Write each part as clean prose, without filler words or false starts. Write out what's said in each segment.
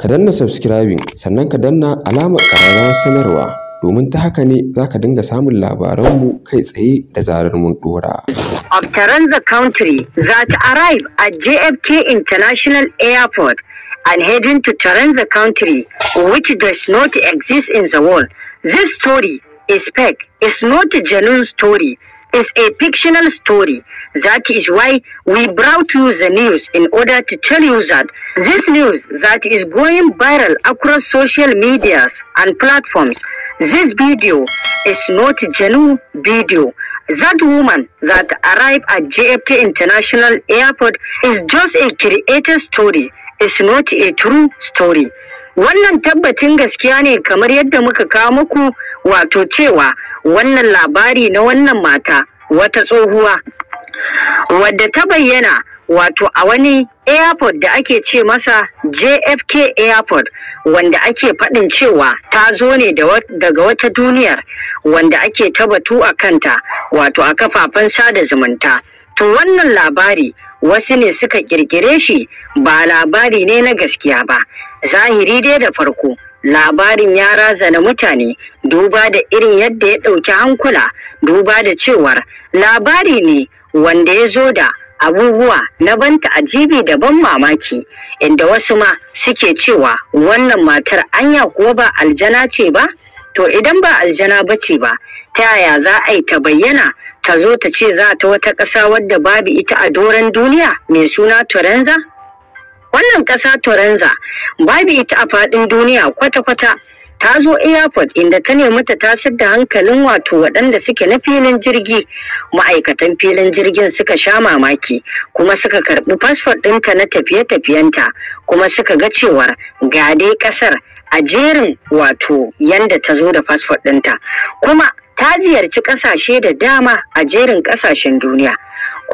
Ka danna subscribing sannan ka danna alamar ƙararrawar sanarwa domin ta haka ne za ka dinga samun labaranmu kai tsaye da zarar mun ɗora. Of Taranza country that arrive at JFK International Airport and heading to Taranza country, which does not exist in the world. This story is fake. It's not a genuine story. It's a fictional story. That is why we brought you the news in order to tell you that this news that is going viral across social medias and platforms. This video is not a genuine video. That woman that arrived at JFK International Airport is just a created story. It's not a true story. Wannan tabbatin gaskiya ne kamar yadda muka kawo muku wato cewa wannan labari na wannan mata wata tsohuwa wadda ta bayyana wato a wani airport da ake ce masa JFK Airport, wanda ake faɗin cewa ta zo ne daga wata duniyar wanda ake batu a kanta wato a kafafen sada zumunta. To wannan labari wasu ne suka kirkire shi, ba labari ne na gaskiya ba. Zahiri dai da farko labarin ya razana mutane duba da irin yadda ya ɗauki hankula, duba da cewar labari ne wanda ya zo da abubuwa na ban ta'ajibi da ban mamaki, inda wasu ma suke cewa wannan matar anya kuwa ba aljana ce ba? To idan ba aljana bace ba, ta yaya za a yi ta bayyana ta zo ta ce za ta wata ƙasa wadda babu ita a doron duniya mai suna Taranza? Wannan ƙasa Taranza babu ita a faɗin duniya kwata-kwata. Ta zo airport inda ta nemi ta tasar da hankalin wato waɗanda suke na filin jirgi. Ma'aikatan filin jirgin suka sha mamaki kuma suka karɓi fasfot ɗinta na tafiye-tafiyenta, kuma suka ga cewar ga dai ƙasar a jerin wato yanda ta zo da fasfot ɗinta, kuma ta ziyarci ƙasashe da dama a jerin ƙasashen duniya,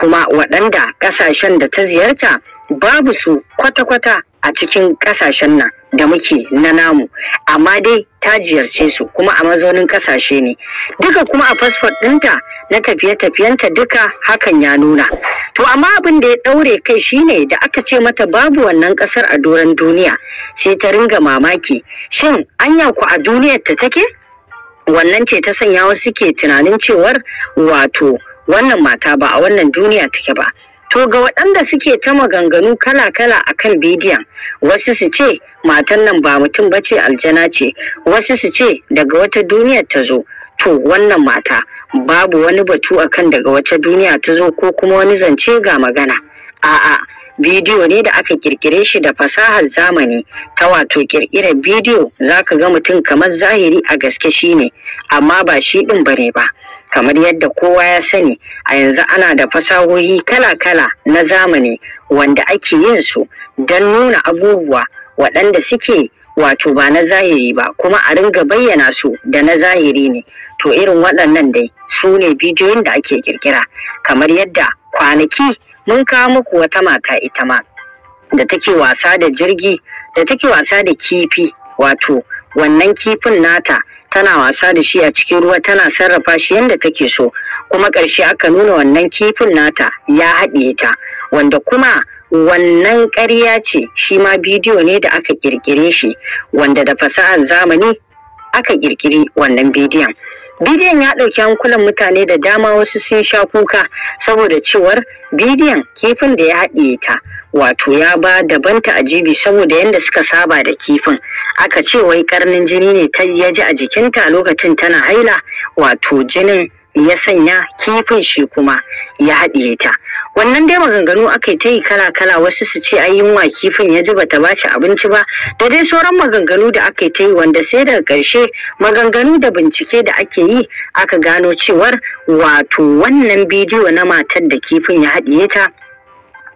kuma waɗanda ƙasashen da ta ziyarta babu su kwata-kwata a cikin ƙasashen nan da muke na namu, amma dai ta ziyarce su kuma a mazaunin ƙasashe ne duka, kuma a fasfot ɗinta na tafiye-tafiyenta duka hakan ya nuna. To amma abin da ya ɗaure kai shine da aka ce mata babu wannan ƙasar a doron duniya, sai ta ringa mamaki, shin anya ku a duniyar ta take? Wannan ce ta sanya wasu ke tunanin cewar wato wannan mata ba a wannan duniya take ba. To ga waɗanda suke ta maganganu kala-kala a kan bidiyon, wasu su ce matan nan ba mutum ba ce, aljana ce, wasu su ce daga wata duniyar ta zo. To wannan mata babu wani batu akan daga wata duniya ta zo ko kuma wani zance ga magana. A'a, bidiyo ne da aka kirkire shi da fasahar zamani ta wato kirkirar bidiyo. Zaka ga mutum kamar zahiri a gaske shi ne, amma ba shi ɗin bane ba. Kamar yadda kowa ya sani, a yanzu ana da fasahohi kala-kala na zamani wanda ake yin su don nuna abubuwa waɗanda suke wato ba na zahiri ba, kuma a ringa bayyana su da na zahiri ne. To irin waɗannan dai su ne bidiyoyin da ake kirkira. Kamar yadda kwanaki mun kawo muku wata mata ita ma da take wasa da jirgi, da take wasa da kifi, wato wannan kifin nata tana wasa da shi a cikin ruwa, tana sarrafa shi yadda take so, kuma ƙarshe aka nuna wannan kifin nata ya haɗiye ta, wanda kuma wannan ƙarya ce. Shi ma bidiyo ne da aka ƙirƙire shi, wanda da fasahar zamani aka ƙirƙiri wannan bidiyon. Bidiyon ya ɗauki hankulan mutane da dama, wasu sun sha kuka saboda cewar bidiyon kifin da ya haɗiye ta wato ya ba daban ta'ajibi saboda yadda suka saba da kifin. Aka ce wai karnin jini ne ta ya ji a jikinta lokacin tana haila, wato jinin ya sanya kifin shi kuma ya haɗiye ta. Wannan dai maganganu aka yi ta yi kala-kala, wasu su ce ai yunwa kifin ya ji bata baci abinci ba, da dai sauran maganganu da aka yi ta yi, wanda sai daga ƙarshe maganganu da bincike da ake yi aka gano cewar wato wannan bidiyo na matar da kifin ya haɗiye ta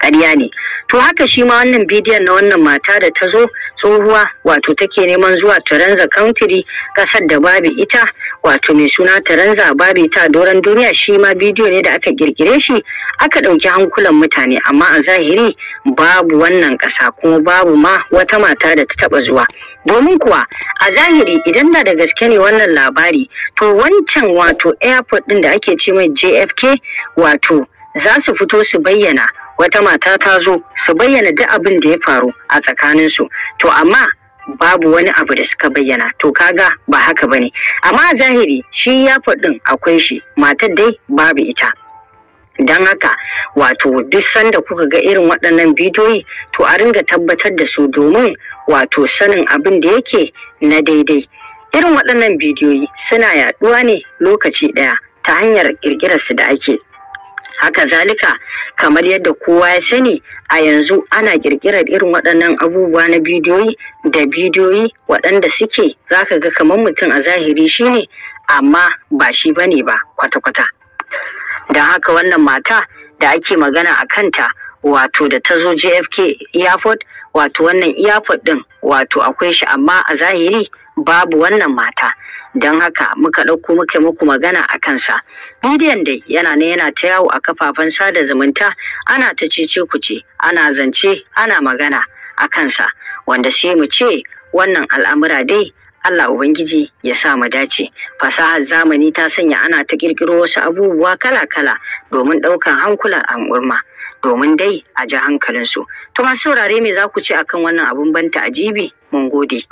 ƙarya ne. To haka shi ma wannan bidiyon na wannan mata da ta zo tsohuwa wato take neman zuwa Taranza country, ƙasar da babu ita, wato mai suna Taranza babu ita a doron duniya. Shi ma bidiyo ne da aka kirkire shi aka ɗauki hankulan mutane, amma a zahiri babu wannan ƙasa kuma babu ma wata mata da ta taɓa zuwa. Domin kuwa a zahiri idan da gaske ne wannan labari, to wancan wato airport ɗin da ake ce mai JFK, wato za su fito su bayyana wata mata ta zo, su bayyana duk abin da ya faru a tsakaninsu. To amma babu wani abu da suka bayyana, to kaga ba haka bane. Amma a zahiri shi airpod din akwai shi, matar dai babu ita. Don haka wato duk sanda kuka ga irin waɗannan bidiyoyi to a ringa tabbatar da su domin wato sanin abin da yake na daidai. Irin waɗannan bidiyoyi suna yaɗuwa ne lokaci ɗaya ta hanyar ƙirƙirarsu da ake. Haka zalika kamar yadda kowa ya sani a yanzu ana ƙirƙirar irin waɗannan abubuwa na bidiyoyi da bidiyoyi waɗanda suke zaka ga kamar mutum a zahiri shine amma ba shi bane ba kwata-kwata. Don haka wannan mata da ake magana a kanta wato da ta zo JFK Airport, wato wannan airport din wato akwai shi amma a zahiri babu wannan mata. Don haka muka ɗauko muka muku magana a kansa. Bidiyon dai yana ne yana ta yawo a kafafen sada zumunta, ana ta cece kuce, ana zance, ana magana a kansa, wanda sai mu ce wannan al'amura dai Allah Ubangiji ya sa mu dace. Fasahar zamani ta sanya ana ta kirkiro wasu abubuwa kala-kala domin ɗaukan hankulan al'umma, domin dai a ji hankalinsu. To masu saurare me za ku ce akan wannan abun ban ta'ajibi? Mun gode.